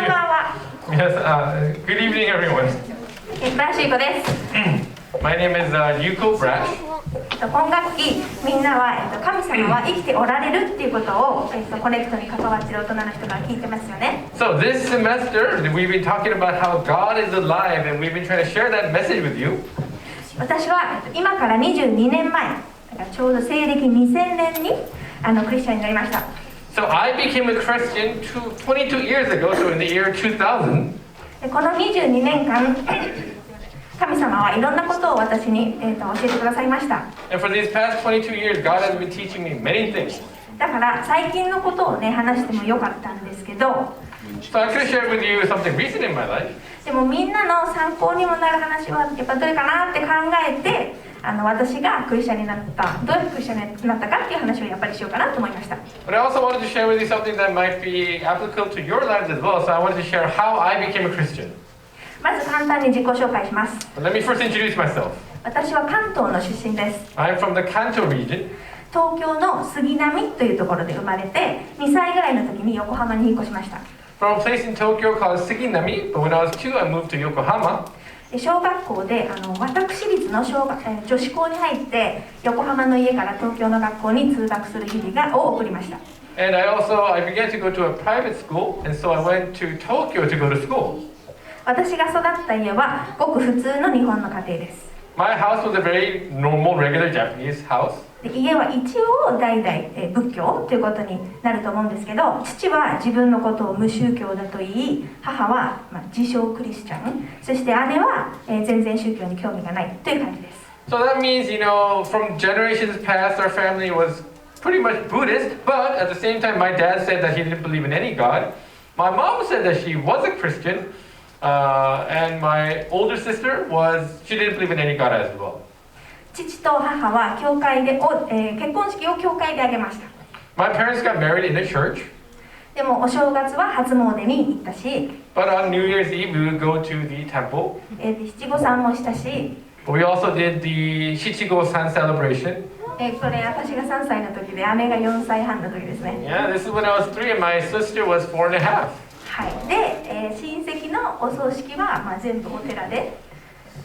んばんは。皆さん、Good evening, everyone. ブラッシュです。My name is Yuko Brash. 今学期、みんなは、神様は生きておられるっていうことを、コネクトに関わっている大人の人が聞いてますよね。So this semester, we've been talking about how God is alive, and we've been trying to share that message with you. 私は今から22年前、ちょうど西暦2000年にクリスチャンになりました。So I became a Christian 22 years ago, so in the year 2000. この22年間、神様はいろんなことを私に、教えてくださいました。And for these past 22 years, God has been teaching me many things. だから最近のことをね、話してもよかったんですけど、So I could share with you something recent in my life. でもみんなの参考にもなる話はやっぱどれかなって考えて、私がクリスチャンになった、どうやってクリスチャンになったかっていう話をやっぱりしようかなと思いました。But I also wanted to share with you something that might be applicable to your lives as well. So I wanted to share how I became a Christian. まず簡単に自己紹介します。But let me first introduce myself. 私は関東の出身です。I'm from the Kanto region. 東京の杉並というところで生まれて、2歳ぐらいの時に横浜に引っ越しました。From a place in Tokyo called Suginami, but when I was 2, I moved to Yokohama. 小学校で私立の女子校に入って横浜の家から東京の学校に通学する日々を送りました。And I began to go to a private school, and so I went to Tokyo to go to school. 私が育った家はごく普通の日本の家庭です。My house was a very normal, regular Japanese house. で家は一応代々仏教ということになると思うんですけど、父は自分のことを無宗教だと言い、母は、自称クリスチャン、そして姉は、全然宗教に興味がないという感じです。So that means, from generations past, our family was pretty much Buddhist, but at the same time, my dad said that he didn't believe in any God. My mom said that she was a Christian, and my older sister she didn't believe in any God as well. 父と母は教会で結婚式を教会で挙げました。My parents got married in a church. でもお正月は初詣に行ったし、But on New Year's Eve, we would go to the temple. 七五三もしたし、We also did the Shichigo-san celebration. これ私が3歳の時で姉が4歳半の時ですね。Yeah, this is when I was 3 and my sister was 4 and a half. はい。で、親戚のお葬式は、全部お寺で。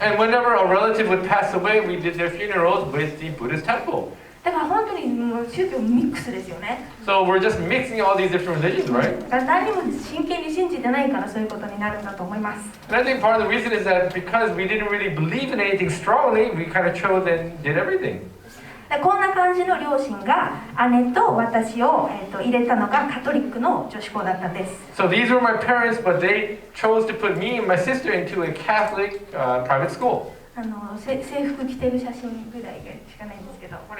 And whenever a relative would pass away, we did their funerals with the Buddhist temple. だから本当にもう宗教ミックスですよね。So we're just mixing all these different religions, right? だから何も真剣に信じてないからそういうことになるんだと思います。And I think part of the reason is that because we didn't really believe in anything strongly, we kind of chose and did everything. こんな感じの両親が姉と私を、入れたのがカトリックの女子校だったんです。So these were my parents, but they chose to put me and my sister into a Catholic private school. 制服着てる写真ぐらいしかないんですけど、こ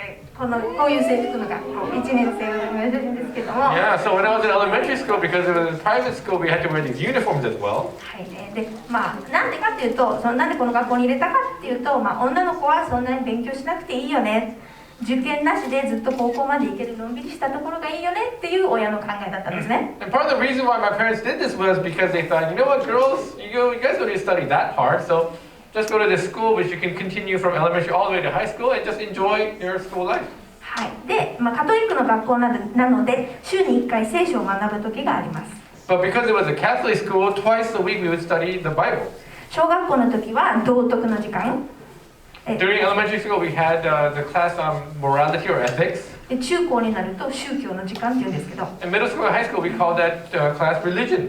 ういう制服の学校1年生の時の写真ですけども。Yeah, so when I was in elementary school, because it was a private school, we had to wear these uniforms as well. はいね。で、なんでかっていうと、なんでこの学校に入れたかっていうと、女の子はそんなに勉強しなくていいよね。受験なしでずっと高校まで行けるのんびりしたところがいいよねっていう親の考えだったんですね。And part of the reason why my parents did this was because they thought, what, girls, you guys don't need to study that hard, so just go to this school which you can continue from elementary all the way to high school and just enjoy your school life. はい。で、カトリックの学校なので週に1回聖書を学ぶ時があります。But because it was a Catholic school, twice a week we would study the Bible. 小学校の時は道徳の時間。During elementary school, we had the class on morality or ethics. 中高になると宗教の時間っていうんですけど。In middle school and high school, we called that class religion.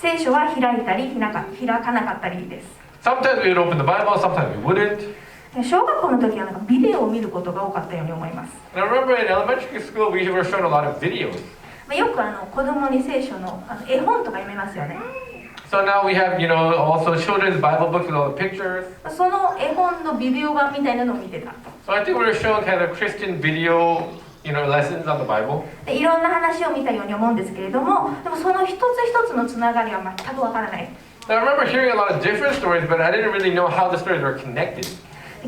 聖書は開いたり開かなかったりです。Sometimes we would open the Bible, sometimes we wouldn't. 小学校の時はビデオを見ることが多かったように思います。And I remember in elementary school, we were shown a lot of videos. よく子供に聖書の絵本とか読めますよね。So now we have, also children's Bible books with all the pictures. その絵本のビデオ版みたいなのを見てた。So I think we were shown kind of Christian video, lessons on the Bible. でいろんな話を見たように思うんですけれども、でもその一つ一つのつながりは全くわからない。Now I remember hearing a lot of different stories, but I didn't really know how the stories were connected.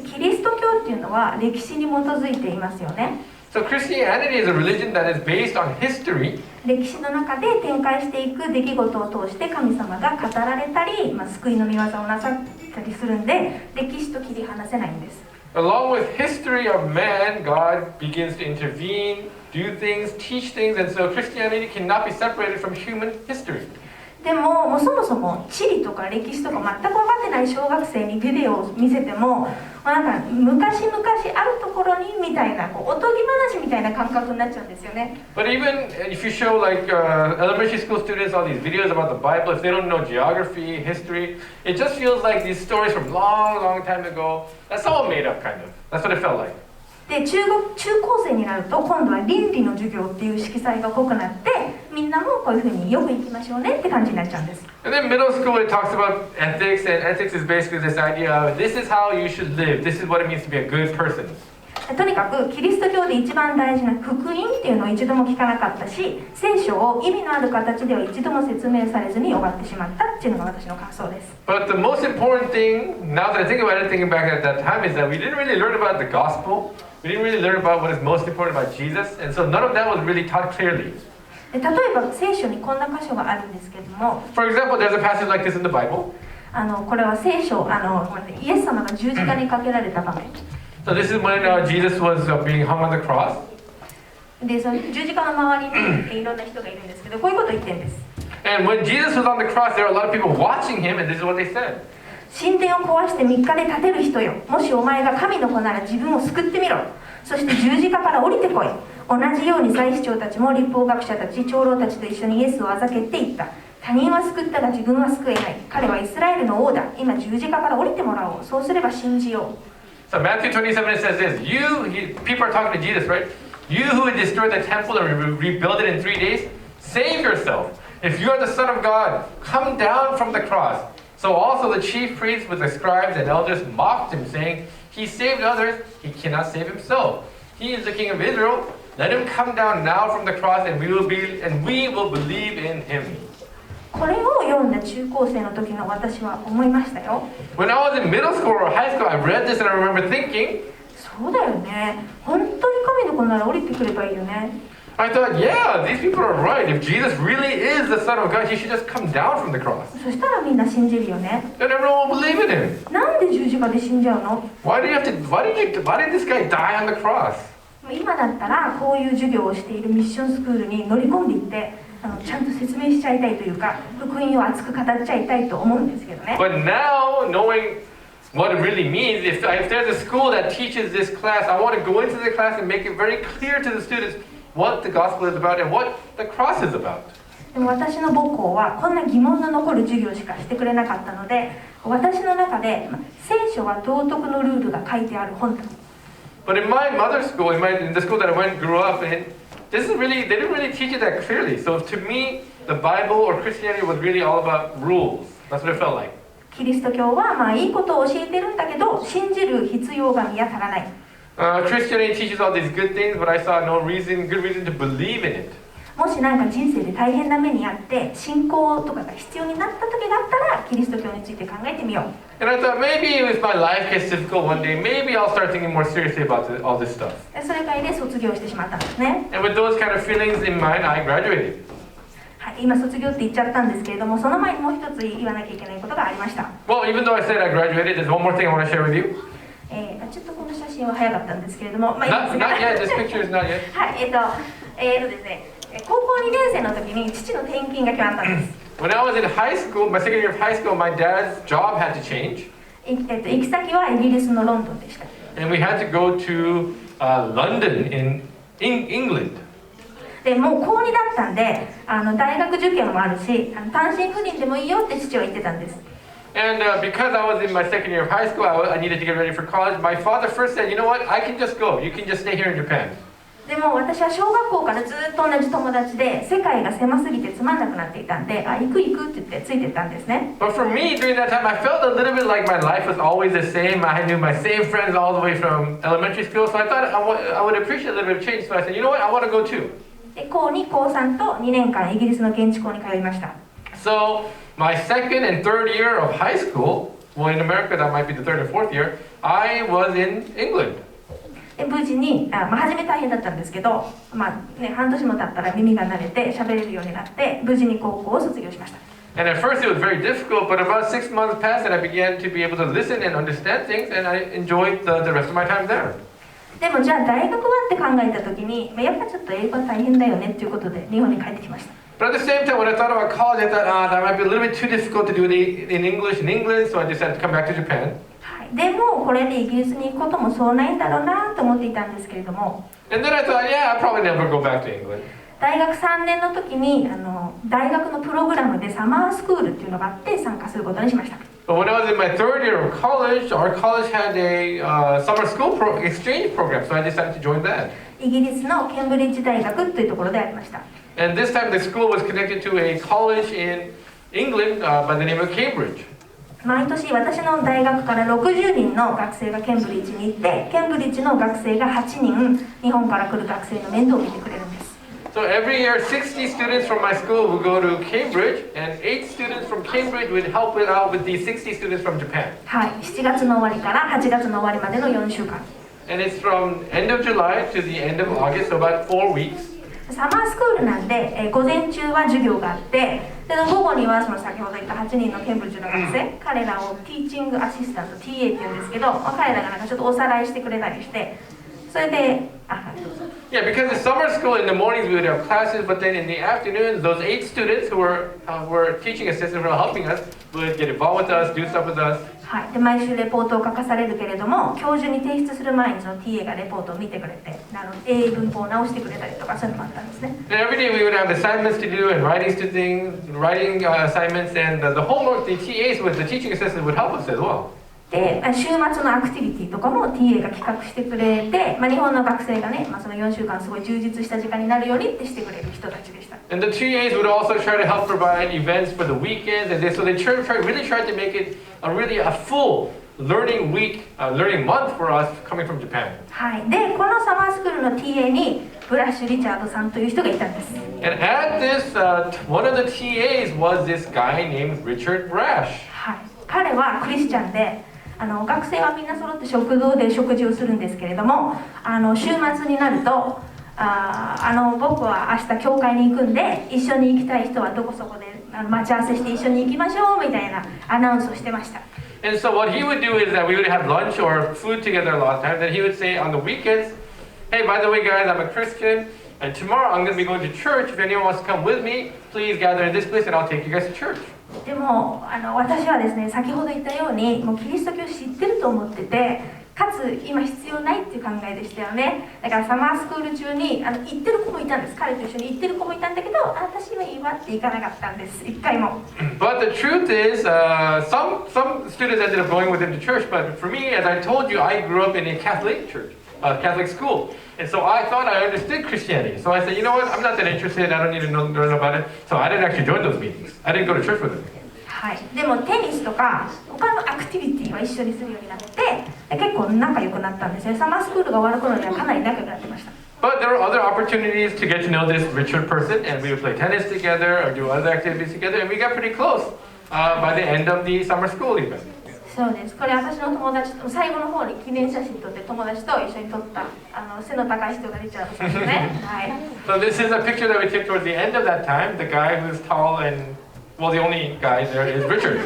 キリスト教っていうのは歴史に基づいていますよね。So Christianity is a religion that is based on history. 歴史の中で展開していく出来事を通して神様が語られたり、救いの御業をなさったりするんで、歴史と切り離せないんです。Along with history of man, God begins to intervene, do things, teach things, and so Christianity cannot be separated from human history. でも、もうそもそも地理とか歴史とか全く分かってない小学生にビデオを見せても、なんか昔々あるところにみたいなおとぎ話みたいな感覚になっちゃうんですよね。But even if you show like elementary school students all these videos about the Bible, if they don't know geography, history, it just feels like these stories from long time ago. That's all made up, kind of. That's what it felt like. で中高生になると今度は倫理の授業っていう色彩が濃くなって、みんなもこういうふうによく行きましょうねって感じになっちゃうんです。And then middle school, it talks about ethics, and ethics is basically this idea of this is how you should live. This is what it means to be a good person. とにかくキリスト教で一番大事な福音っていうのを一度も聞かなかったし、聖書を意味のある形では一度も説明されずに終わってしまったっていうのが私の感想です。But the most important thing, now that I think about it, thinking back at that time, is that we didn't really learn about the gospel. We didn't really learn about what is most important about Jesus, and so none of that was really taught clearly. 例えば聖書にこんな箇所があるんですけれども、 For example, there's a passage like this in the Bible. これは聖書、イエス様が十字架にかけられた場面。So this is when Jesus was being hung on the cross. で、その十字架の周りにいろんな人がいるんですけど、こういうことを言ってるんです。And when Jesus was on the cross, there were a lot of people watching him, and this is what they said. 神殿を壊して3日で建てる人よ、もしお前が神の子なら自分を救ってみろ。そして十字架から降りてこい。同じように祭司長たちも律法学者たち、長老たちと一緒にイエスをあざけて言った。他人は救ったが自分は救えない。彼はイスラエルの王だ。今十字架から降りてもらおう。そうすれば信じよう。So Matthew 27, it says this. People are talking to Jesus, right? You who would destroy the temple and rebuild it in 3 days, save yourself. If you are the Son of God, come down from the cross. So also the chief priests with the scribes and elders mocked him, saying, He saved others, he cannot save himself. He is the King of Israel. Let him come down now from the cross, and we will believe in him. これを読んだ中高生の時の私は思いましたよ。 When I was in middle school or high school, I read this and I remember thinking, そうだよね。本当に神の子なら降りてくればいいよね。I thought, yeah, these people are right. If Jesus really is the Son of God, he should just come down from the cross. そしたらみんな信じるよね。 Then everyone will believe in him. なんで十字架で死んじゃうの？ Why did this guy die on the cross? 今だったらこういう授業をしているミッションスクールに乗り込んでいってちゃんと説明しちゃいたいというか、福音を熱く語っちゃいたいと思うんですけどね。 But now, knowing what it really means, if there's a school that teaches this class, I want to go into the class and make it very clear to the students what the gospel is about and what the cross is about. でも私の母校はこんな疑問の残る授業しかしてくれなかったので、私の中で聖書は道徳のルールが書いてある本だ。 But in my mother's school, in the school that I grew up in, they didn't really teach it that clearly. So to me, the Bible or Christianity was really all about rules. That's what it felt like. キリスト教はいいことを教えてるんだけど、信じる必要が見当たらない。Christianity teaches all these good things, but I saw no good reason to believe in it. もしなんか人生で大変な目にあって信仰とかが必要になった時だったらキリスト教について考えてみよう。 And I thought maybe if my life gets difficult one day, maybe I'll start thinking more seriously about all this stuff. それからで卒業してしまったんですね。 And with those kind of feelings in mind, I graduated. はい、今卒業って言っちゃったんですけれども、その前にもう一つ言わなきゃいけないことがありました。 Well, even though I said I graduated, there's one more thing I want to share with you. ちょっとこの写真は早かったんですけれども、Not yet. This picture is not yet. はい、ですね、高校2年生の時に父の転勤が決まったんです。 When I was in high school, my second year of high school, my dad's job had to change. 行き先はイギリスのロンドンでした。 And we had to go to London in England. でもう高2だったんで、大学受験もあるし、単身赴任でもいいよって父は言ってたんです。 And because I was in my second year of high school, I needed to get ready for college. My father first said, you know what, I can just go. You can just stay here in Japan. でも私は小学校からずっと同じ友達で世界が狭すぎてつまんなくなっていたんで、行くって言ってついてったんですね。 But for me, during that time, I felt a little bit like my life was always the same. I knew my same friends all the way from elementary school, so I thought I would appreciate a little bit of change. So I said, you know what, I want to go too. で高2、高3と2年間イギリスの現地校に通いました。 So my second and third year of high school, well, in America that might be the third and fourth year, I was in England. で無事に、初め大変だったんですけど、半年も経ったら耳が慣れて喋れるようになって無事に高校を卒業しました。 And at first it was very difficult, but about 6 months passed and I began to be able to listen and understand things, and I enjoyed the rest of my time there. でもじゃあ大学はって考えた時に、やっぱちょっと英語は大変だよねっていうことで日本に帰ってきました。But at the same time, when I thought about college, I thought, that might be a little bit too difficult to do it in English in England, so I decided to come back to Japan. でもこれでイギリスに行くこともそうないんだろうなと思っていたんですけれども、 And then I thought, yeah, I'll probably never go back to England. 大学3年の時に大学のプログラムでサマースクールっていうのがあって参加することにしました。 But when I was in my third year of college, our college had a summer school exchange program, so I decided to join that. イギリスのケンブリッジ大学というところでありました。 And this time the school was connected to a college in England by the name of Cambridge. 毎年私の大学から60人の学生がケンブリッジに行って、ケンブリッジの学生が8人日本から来る学生の面倒を見てくれるんです。 So every year 60 students from my school would go to Cambridge, and 8 students from Cambridge would help it out with these 60 students from Japan. はい、7月の終わりから8月の終わりまでの4週間。 And it's from end of July to the end of August, so about 4 weeks. サマースクールなんで、午前中は授業があって、で午後にはその先ほど言った8人のケンブリッジの学生、彼らをティーチングアシスタント TA って言うんですけど、彼らがなんかちょっとおさらいしてくれたりして、それで、Yeah, because in summer school in the mornings we would have classes, but then in the afternoons, those 8 students who were teaching assistants who were helping us would get involved with us, do stuff with us. はい、で毎週レポートを書かされるけれども、教授に提出する前にその TA がレポートを見てくれて、英文法を直してくれたりとかそういうのもあったんですね。And every day we would have assignments to do and writing assignments, and the homework the TAs the teaching assistants would help us as well. で週末のアクティビティとかも TA が企画してくれて、日本の学生がね、その4週間すごい充実した時間になるようにってしてくれる人たちでした。And the TAs would also try to help provide events for the weekends, and so they really tried to make it a full learning week, learning month for us coming from Japan. はい、でこのサマースクールの TA にブラッシュ・リチャードさんという人がいたんです。And at this, one of the TAs was this guy named Richard Brash. はい、彼はクリスチャンで、学生はみんな揃って食堂で食事をするんですけれども、週末になると僕は明日教会に行くんで一緒に行きたい人はどこそこで待ち合わせして一緒に行きましょうみたいなアナウンスをしてました。 And so what he would do is that we would have lunch or food together a lot of times, and he would say on the weekends, hey, by the way guys, I'm a Christian, and tomorrow I'm going to be going to church. If anyone wants to come with me, please gather in this place and I'll take you guys to church. でも私はですね、先ほど言ったようにもうキリスト教を知ってると思ってて、かつ今必要ないっていう考えでしたよね。だからサマースクール中に行ってる子もいたんです。彼と一緒に行ってる子もいたんだけど、私はいいわって行かなかったんです、一回も。But the truth is, some students ended up going with him to church, but for me, as I told you, I grew up in a Catholic church, Catholic school. And so I thought I understood Christianity. So I said, you know what, I'm not that interested, I don't need to learn about it. So I didn't actually join those meetings. I didn't go to church with them. はい、でもテニスとか他のアクティビティは一緒にするようになって結構仲良くなったんですよ。サマースクールが終わる頃にはかなり仲良くなってました。 But there were other opportunities to get to know this Richard person, and we would play tennis together or do other activities together, and we got pretty close by the end of the summer school event. そうです。これ私の友達と最後の方に記念写真撮って友達と一緒に撮った背の高い人がリチャードさんですね。はい。So this is a picture that we took towards the end of that time. The guy who's tall and well, the only guy there is Richard.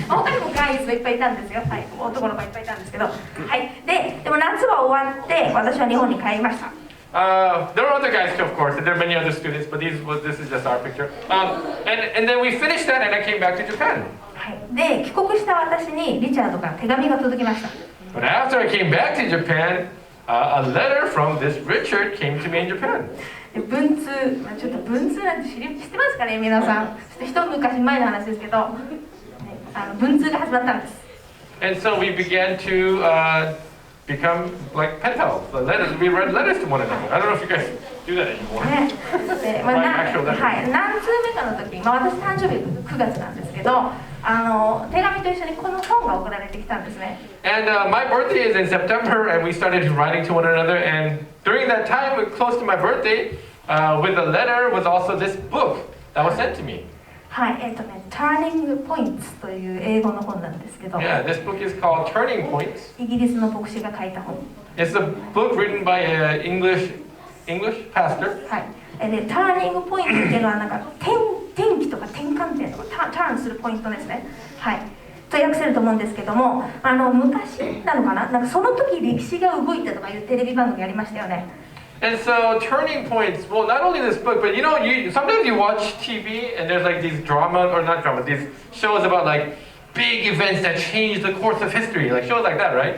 他にもガイズがいっぱいいたんですよ。はい。男の子いっぱいいたんですけど。はい。でも夏は終わって私は日本に帰りました。There are other guys too, of course, and there are many other students, but this is just our picture. And then we finished that, and I came back to Japan. はい。で帰国した私にリチャードから手紙が届きました。But after I came back to Japan, a letter from this Richard came to me in Japan. 文通、ちょっと文通なんて知ってますかね、皆さん。一昔前の話ですけど、文通が始まったんです。And so we began to become like pen pals. We read letters to one another. I don't know if you guys do that anymore. ね、ではい、何通目かの時、私誕生日9月なんですけど、手紙と一緒にこの本が送られてきたんですね。And my birthday is in September, and we started writing to one another. And during that time, close to my birthday, with the letter was also this book that was sent to me. はい、Turning Points という英語の本なんですけど、Yeah, this book is called Turning Points. イギリスの牧師が書いた本。It's a book written by an English pastor. はい。で、Turning Point っていうのはなんか転機とか転換点とかターンするポイントですね。はい。と訳せると思うんですけども、昔なのかな、なんかその時歴史が動いたとかいうテレビ番組ありましたよね。And so turning points, well, not only this book, but sometimes you watch TV and there's like these drama, or not drama, these shows about like big events that change the course of history, like shows like that, right?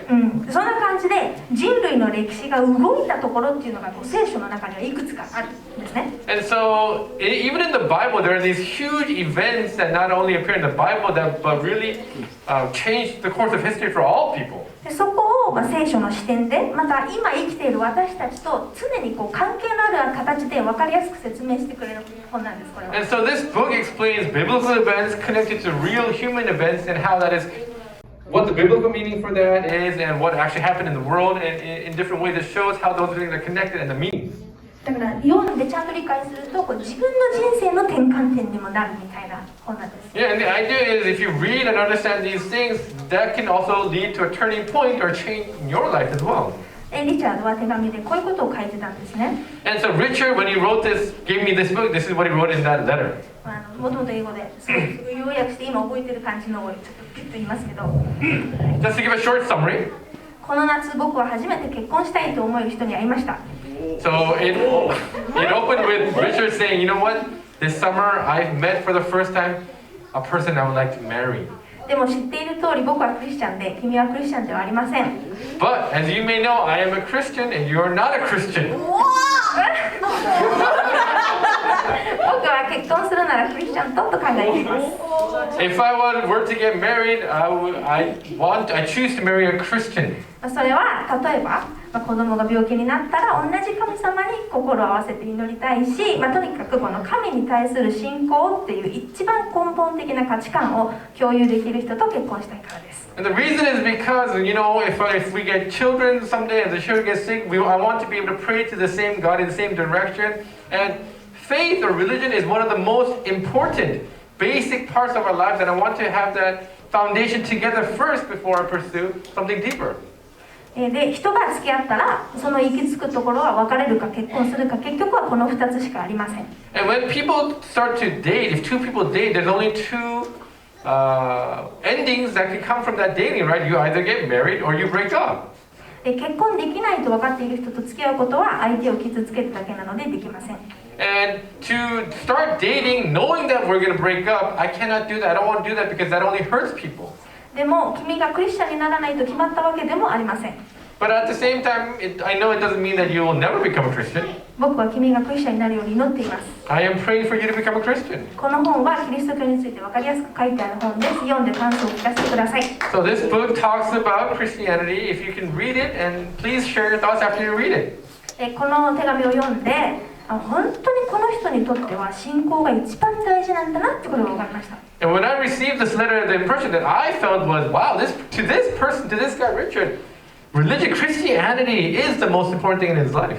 そんな感じで人類の歴史が動いたところっていうのが聖書の中にはいくつかあるんですね。And so even in the Bible, there are these huge events that not only appear in the Bible, but really change the course of history for all people. でそこを聖書の視点で、また今生きている私たちと常に関係のある形で分かりやすく説明してくれる本なんです、これは。And so this book explains biblical events connected to real human events and how that is, what the biblical meaning for that is, and what actually happened in the world, and in different ways it shows how those things are connected and the meanings. だから読んでちゃんと理解すると自分の人生の転換点にもなるみたいな本なんです。Yeah, and the idea is if you read and understand these things, that can also lead to a turning point or change in your life as well. リチャードは手紙でこういうことを書いてたんですね。And so Richard, when he wrote this, gave me this book, this is what he wrote in that letter. もともと英語ですごい要約して今覚えてる感じのをちょっとピッと言いますけど。Just to give a short summary. この夏僕は初めて結婚したいと思える人に会いました。So it opened with Richard saying, you know what? This summer I've met for the first time a person I would like to marry. でも知っている通り僕はクリスチャンで君はクリスチャンではありません。But as you may know, I am a Christian and you are not a Christian. 僕は結婚するならクリスチャンと考えています。If I were to get married, I choose to marry a Christian. それは例えば、子供が病気になったら同じ神様に心を合わせて祈りたいし、とにかくこの神に対する信仰っていう一番根本的な価値観を共有できる人と結婚したいからです。And the reason is because, if we get children someday and the children get sick, I want to be able to pray to the same God in the same direction. And faith or religion is one of the most important, basic parts of our lives, and I want to have that foundation together first before I pursue something deeper. で、人が付き合ったらその行き着くところは別れるか結婚するか、結局はこの2つしかありません。And when people start to date, if two people date, there's only two endings that can come from that dating, right? You either get married or you break up. 結婚できないと分かっている人と付き合うことは相手を傷つけるだけなのでできません。And to start dating knowing that we're going to break up, I cannot do that. I don't want to do that because that only hurts people. でも君がクリスチャンにならないと決まったわけでもありません。But at the same time, I know it doesn't mean that you will never become a Christian. 僕は君がクリスチャンになるように祈っています。I am praying for you to become a Christian. この本はキリスト教について分かりやすく書いてある本です。読んで感想を聞かせてください。So this book talks about Christianity. If you can read it, and please share your thoughts after you read it. この手紙を読んで、本当にこの人にとっては信仰が一番大事なんだなってことが分かりました。And when I received this letter, the impression that I felt was, wow, to this guy Richard, religion, Christianity is the most important thing in his life.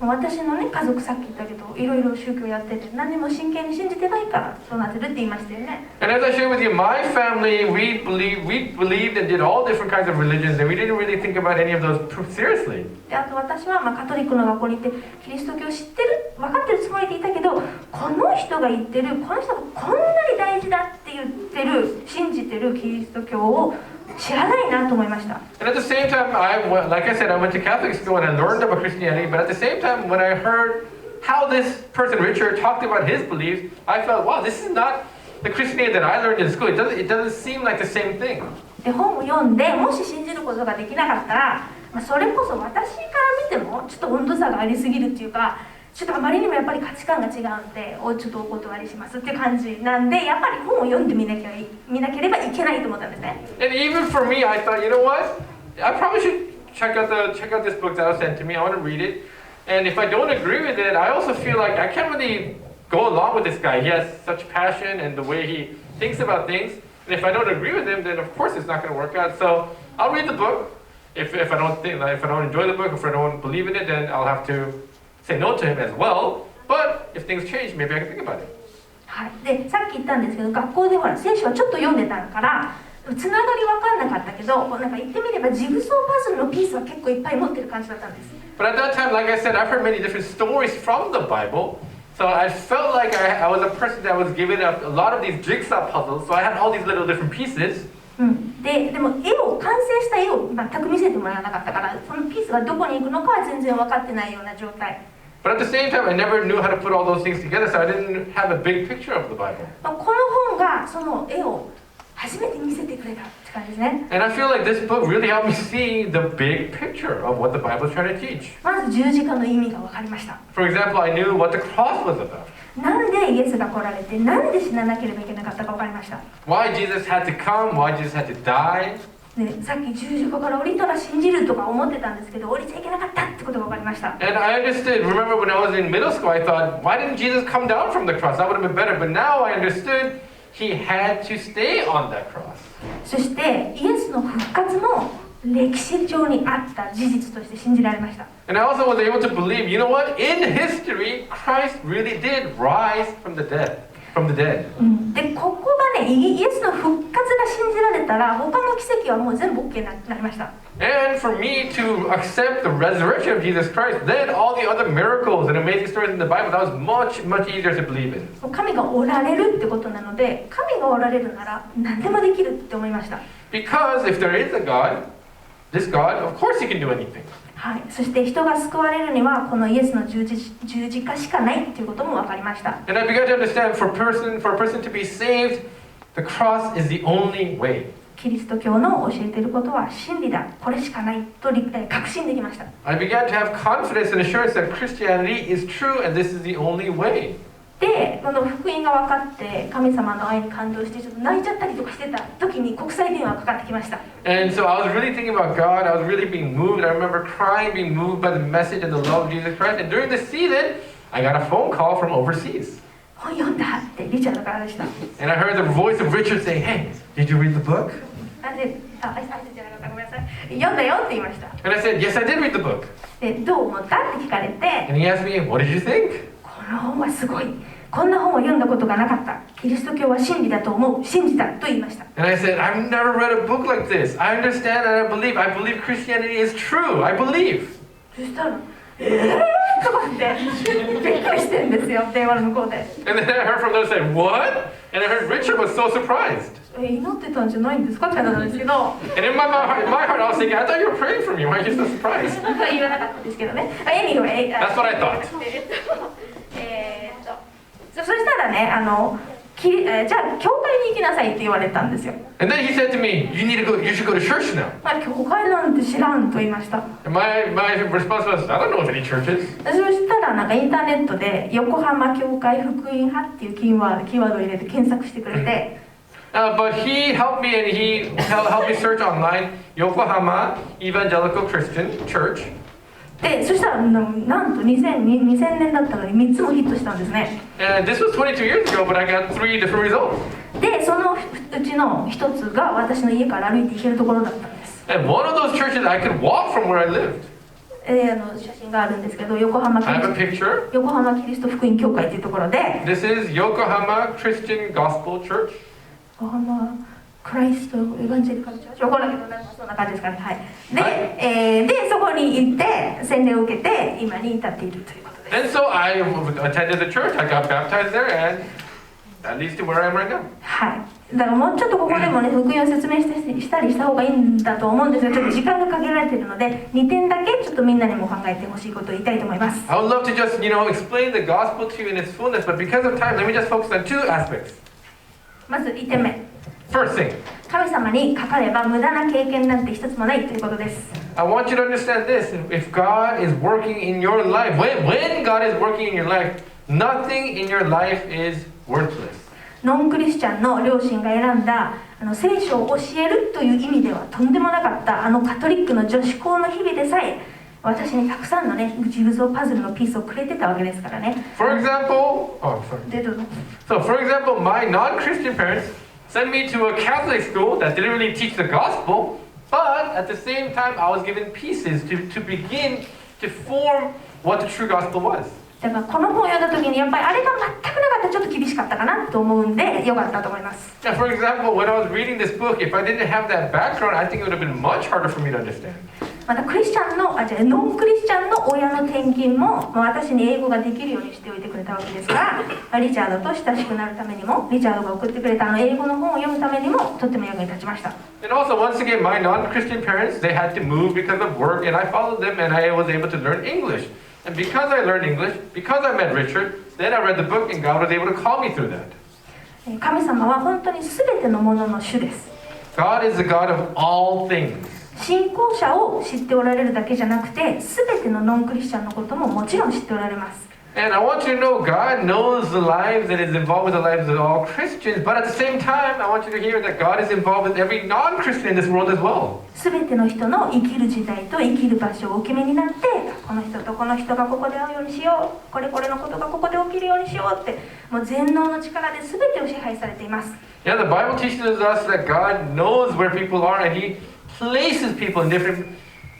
私のね、家族さっき言ったけど、いろいろ宗教やってて何も真剣に信じてないからそうなってるって言いましたよね。And as I shared with you, my family, we believed and did all different kinds of religions, and we didn't really think about any of those seriously. で、あと私はカトリックの学校に行ってキリスト教を知ってる、分かってるつもりでいたけど、この人が言ってる、この人がこんなに大事だって言ってる、信じてるキリスト教を知らないなと思いました。And at the same time, like I said, I went to Catholic school and I learned about Christianity. But at the same time, when I heard how this person, Richard, talked about his beliefs, I felt, wow, this is not the Christianity that I learned in school. It doesn't seem like the same thing. で、本を読んで、もし信じることができなかったら、それこそ私から見てもちょっと温度差がありすぎるっていうか、ちょっとあまりにもやっぱり価値観が違うんで、ちょっとお断りしますっていう感じなんで、やっぱり本を読んでみなければいけないと思ったんですね。And even for me, I thought, you know what? I probably should check out this book that was sent to me. I want to read it. And if I don't agree with it, I also feel like I can't really go along with this guy. He has such passion and the way he thinks about things. And if I don't agree with him, then of course it's not going to work out. So I'll read the book. If I don't enjoy the book, if I don't believe in it, then I'll have to say no to him as well. But if things change, maybe I can think about it. はい。で、さっき言ったんですけど、学校でほら聖書はちょっと読んでたからつながり分かんなかったけど、なんか言ってみればジグソーパズルのピースは結構いっぱい持ってる感じだったんです。But at that time, like I said, I've heard many different stories from the Bible. So I felt like I was a person that was given a lot of these jigsaw puzzles. So I had all these little different pieces. でも完成した絵を全く見せてもらわなかったから、そのピースがどこに行くのかは全然分かってないような状態。But at the same time, I never knew how to put all those things together, so I didn't have a big picture of the Bible. この本がその絵を初めて見せてくれたって感じですね。And I feel like this book really helped me see the big picture of what the Bible is trying to teach. まず十字架の意味が分かりました。For example, I knew what the cross was about. なんでイエスが来られて、なんで死ななければいけなかったか分かりました。Why Jesus had to come, why Jesus had to die. で、さっき十字架から降りたら信じるとか思ってたんですけど、降りちゃいけなかったってことが分かりました。And I understood, remember when I was in middle school, I thought, why didn't Jesus come down from the cross? That would have been better. But now I understood he had to stay on that cross. そしてイエスの復活も歴史上にあった事実として信じられました。And I also was able to believe, you know what? In history, Christ really did rise from the dead. で、ここがね、イエスの復活が信じられたら、他の奇跡はもう全部 OK になりました。And for me to accept the resurrection of Jesus Christ, then all the other miracles and amazing stories in the Bible, that was much, much easier to believe in. 神がおられるってことなので、神がおられるなら何でもできるって思いました。Because if there is a God, this God, of course he can do anything. はい、そして人が救われるにはこのイエスの十字架しかないということも分かりました。And I began to understand for a person to be saved, the cross is the only way. キリスト教の教えていることは真理だ、これしかないと確信できました。I began to have confidence and assurance that Christianity is true and this is the only way. で、この福音が分かって神様の愛に感動してちょっと泣いちゃったりとかしてた時に国際電話がかかってきました。And so I was really thinking about God. I was really being moved. I remember crying, being moved by the message and the love of Jesus Christ. And during the season, I got a phone call from overseas. 本読んだってリチャードからでした。And I heard the voice of Richard say, "Hey, did you read the book?" なんで、挨拶じゃなかった、ごめんなさい。読んだよって言いました。And I said, "Yes, I did read the book." で、どう思ったって聞かれて、 And he asked me, "What did you think?" この本はすごい。こんな本を読んだことがなかった。キリスト教は真理だと思う。信じたと言いました。And I said, "I've never read a book like this. I understand and I believe. I believe Christianity is true. I believe." そしたら、とかってびっくりしてるんですよ、電話の向こうで。And then I heard from them say, "What?" And I heard Richard was so surprised. 祈ってたんじゃないんですかって話なんですけど。And in my heart, I was thinking, I thought you were praying for me. Why are you so surprised? 言わなかったですけどね。Anyway, That's what I thought. そしたらね、じゃあ教会に行きなさいって言われたんですよ。And then he said to me, you should go to church now. 教会なんて知らんと言いました。And my response was, I don't know of any churches. そしたらなんかインターネットで横浜教会福音派っていうキーワードを入れて検索してくれて、But he helped me and he helped me search online Yokohama Evangelical Christian Church. で、そしたらなんと2000年だったのに3つもヒットしたんですね。And this was 22 years ago, but I got 3 different results. で、そのうちの一つが私の家から歩いて行けるところだったんです。And one of those churches I could walk from where I lived. 写真があるんですけど、横浜キ I have a picture. リスト福音教会というところで、This is Yokohama Christian Gospel Church. 横浜クライストエヴァンジェリカルチャーチ、わからないけど、なんかそんな感じですかね。はい。で、でそこに行って洗礼を受けて今に至っているということです。And so I attended the church. I got baptized there, and that leads to where I am right now. はい。だからもうちょっとここでもね、福音を説明したりした方がいいんだと思うんですが、ちょっと時間が限られているので、2点だけちょっとみんなにも考えてほしいことを言いたいと思います。I would love to just, explain the gospel to you in its fullness, but because of time, let me just focus on 2 aspects. まず1点目。First thing, 神様にかかれば無駄な経験なんて一つもないということです。I want you to understand this. If God is working in your life, when God is working in your life, nothing in your life is worthless. ノンクリスチャンの両親が選んだ聖書を教えるという意味ではとんでもなかったカトリックの女子校の日々でさえ私にたくさんのねジグゾーパズルのピースをくれてたわけですからね。For example, for example, my non-Christian parents sent me to a Catholic school that didn't really teach the gospel, but at the same time, I was given pieces to begin to form what the true gospel was. だからこの本を読んだ時にやっぱりあれが全くなかったらちょっと厳しかったかなと思うんでよかったと思います。For example, when I was reading this book, if I didn't have that background, I think it would have been much harder for me to understand. またノンクリスチャンの親の転勤も私に英語ができるようにしておいてくれたわけですからリチャードと親しくなるためにもリチャードが送ってくれた英語の本を読むためにもととっても役に立ちました。 And also, once again, my non-Christian parents, they had to move because of work, and I followed them, and I was able to learn English. And because I learned English, because I met Richard, then I read the book, and God was able to call me through that. 神様は本当に全てのものの主です。 God is the God of all things. 信仰者を知っておられるだけじゃなくて、全てのノンクリスチャンのことももちろん知っておられます。 And I want you to know God knows the lives and is involved with the lives of all Christians, but at the same time, I want you to hear that God is involved with every non-Christian in this world as well. 全ての人の生きる時代と生きる場所をお決めになって、この人とこの人がここで会うようにしよう、これこれのことがここで起きるようにしようって、もう全能の力で全てを支配されています。 Yeah, the Bible teaches us that God knows where people are, and He places people in different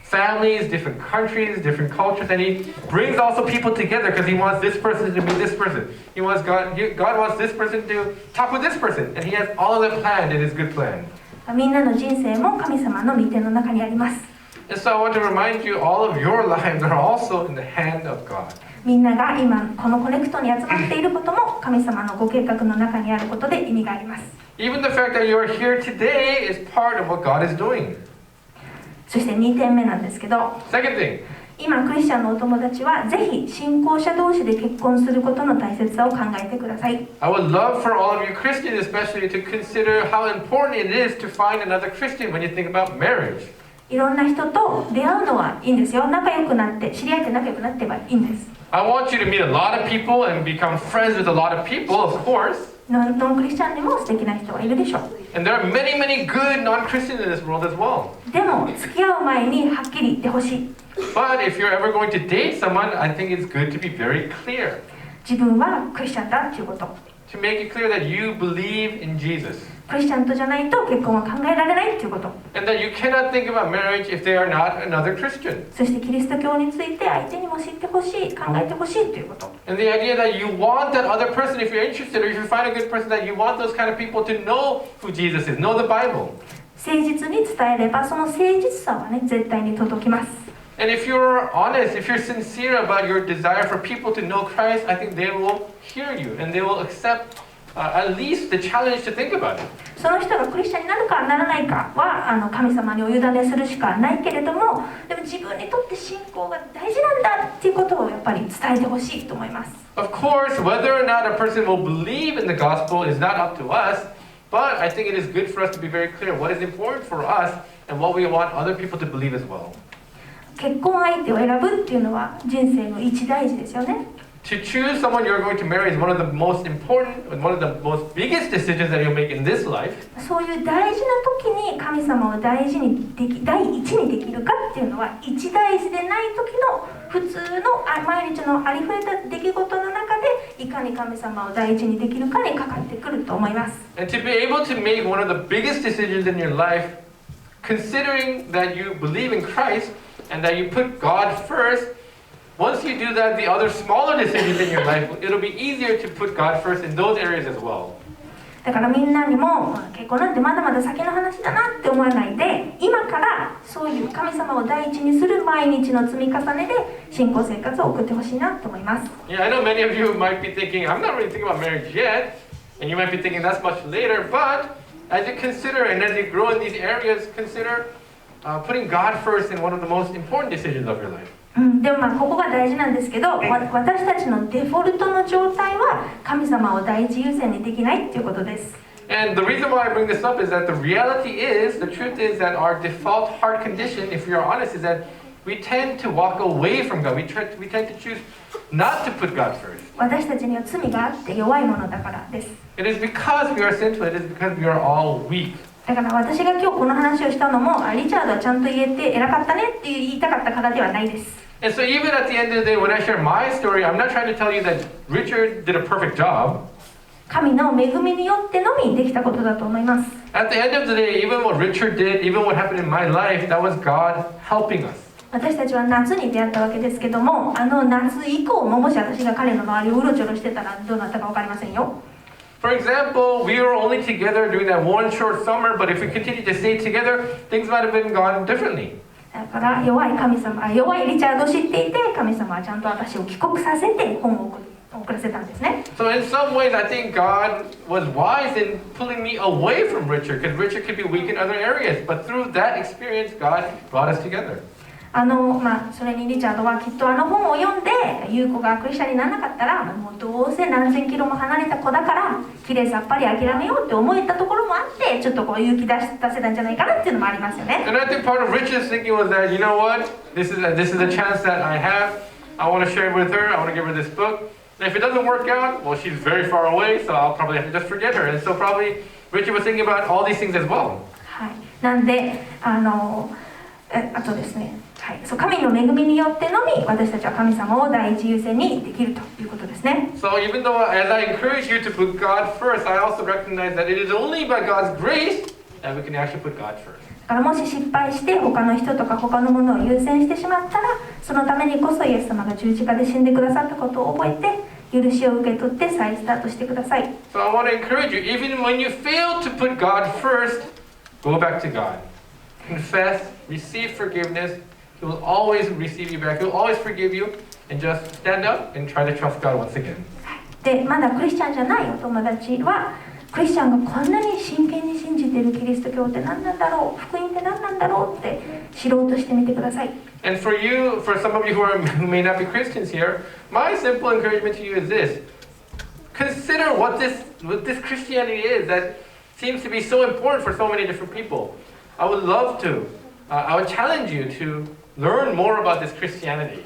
families, different countries, different cultures, and He brings also people together because He wants this person to be this person. God wants this person to talk with this person, and He has all of it planned in His good plan. みんなの人生も神様の御手の中にあります。 And so I want to remind you, all of your lives are also in the hand of God. みんなが今このコネクトに集まっていることも神様のご計画の中にあることで意味があります。 Even the fact that you are here today is part of what God is doing. そして2点目なんですけど、 Second thing, 今クリスチャンのお友達はぜひ信仰者同士で結婚することの大切さを考えてください。 I would love for all of you Christians especially to consider how important it is to find another Christian when you think about marriage. いろんな人と出会うのはいいんですよ。仲良くなって、知り合って仲良くなってはいいんです。 I want you to meet a lot of people and become friends with a lot of people, of course. ノンクリスチャンでも素敵な人はいるでしょう。 And there are many, many good non-Christians in this world as well. でも付き合う前にはっきり言ってほしい。 But if you're ever going to date someone, I think it's good to be very clear. 自分はクリスチャンだっていうこと。 To make it clear that you believe in Jesus. クリスチャンとじゃないと結婚は考えられないっていうこと。 And that you cannot think about marriage if they are not another Christian. そしてキリスト教について相手にも知ってほしい、考えてほしいということ。 And the idea that you want that other person, if you're interested or if you find a good person, that you want those kind of people to know who Jesus is, know the Bible. 誠実に伝えればその誠実さはね、絶対に届きます。 And if you're honest, if you're sincere about your desire for people to know Christ, I think they will hear you and they will accept at least the challenge to think about it. その人がクリスチャンになるかならないかは神様にお委ねするしかないけれども、でも自分にとって信仰が大事なんだっていうことをやっぱり伝えてほしいと思います。 Of course, whether or not a person will believe in the gospel is not up to us, but I think it is good for us to be very clear what is important for us and what we want other people to believe as well. 結婚相手を選ぶっていうのは人生の一大事ですよね。 To choose someone you're going to marry is one of the most important and one of the most biggest decisions that you'll make in this life. そういう大事な時に神様を第一にできるかっていうのは一大事でない時の普通の毎日のありふれた出来事の中でいかに神様を第一にできるかにかかってくると思います。 And to be able to make one of the biggest decisions in your life, considering that you believe in Christ and that you put God first, once you do that, the other smaller decisions in your life, it'll be easier to put God first in those areas as well. だからみんなにも結婚なんてまだまだ先の話だなって思わないで、今からそういう神様を第一にする毎日の積み重ねで信仰生活を送ってほしいなと思います。 Yeah, I know many of you might be thinking, I'm not really thinking about marriage yet, and you might be thinking that's much later, but as you consider and as you grow in these areas, consider putting God first in one of the most important decisions of your life. でもここが大事なんですけど、私たちのデフォルトの状態は神様を第一優先にできないっていうことです。 And the reason why I bring this up is that the reality is, the truth is that our default heart condition, if we are honest, is that we tend to walk away from God. We tend to choose not to put God first. 私たちには罪があって弱いものだからです。 It is because we are sinful. It is because we are all weak. だから私が今日この話をしたのも、リチャードはちゃんと言えて偉かったねって言いたかったからではないです。 And so even at the end of the day, when I share my story, I'm not trying to tell you that Richard did a perfect job. 神の恵みによってのみできたことだと思います。 At the end of the day, even what Richard did, even what happened in my life, that was God helping us. 私たちは夏に出会ったわけですけども、夏以降ももし私が彼の周りをうろちょろしてたらどうなったか分かりませんよ。 For example, we were only together during that one short summer, but if we continued to stay together, things might have been gone differently. だから弱いリチャードを知っていて、神様はちゃんと私を帰国させて本を送送らせたんですね。 So in some ways, I think God was wise in pulling me away from Richard, because Richard could be weak in other areas. But through that experience, God brought us together. それにリチャードはきっとあの本を読んで、優子がクリスチャンにならなかったら、もうどうせ何千キロも離れた子だからきれいさっぱり諦めようって思えたところもあって、ちょっとこう勇気出せたんじゃないかなっていうのもありますよね。 And I think part of Richard's thinking was that, you know what, this is a chance that I have. I want to share it with her. I want to give her this book. And if it doesn't work out, well, she's very far away, so I'll probably have to just forget her. And so probably Richard was thinking about all these things as well. はい、なんであとですね、はい、そう神の恵みによってのみ私たちは神様を第一優先にできるということですね。 So even though as I encourage you to put God first, I also recognize that it is only by God's grace that we can actually put God first. だからもし失敗して他の人とか他のものを優先してしまったら、そのためにこそイエス様が十字架で死んでくださったことを覚えて、許しを受け取って再スタートしてください。 So I want to encourage you, even when you fail to put God first, go back to God. Confess, receive forgiveness. He will always receive you back. He will always forgive you. And just stand up and try to trust God once again. で、まだクリスチャンじゃないお友達は、クリスチャンがこんなに真剣に信じているキリスト教って何なんだろう、福音って何なんだろうって知ろうとしてみてください。 And for some of you who may not be Christians here, my simple encouragement to you is this. Consider what this Christianity is that seems to be so important for so many different people. I would love to, I would challenge you to learn more about this Christianity.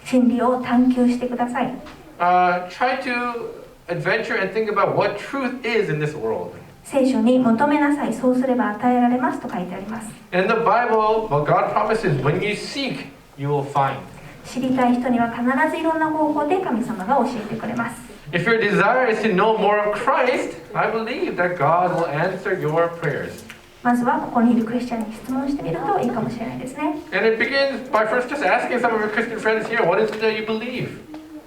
真理を探求してください。 Try to adventure and think about what truth is in this world. 聖書に求めなさい、そうすれば与えられますと書いてあります。 In the Bible, what God promises, when you seek, you will find. 知りたい人には必ずいろんな方法で神様が教えてくれます。 If your desire is to know more of Christ, I believe that God will answer your prayers. まずはここにいるクリスチャンに質問してみるといいかもしれないですね。 And it begins by first just asking some of your Christian friends here, what is it that you believe?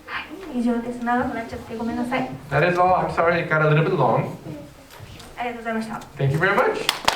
はい、以上です。長くなっちゃってごめんなさい。 That is all. I'm sorry it got a little bit long. ありがとうございました。 Thank you very much.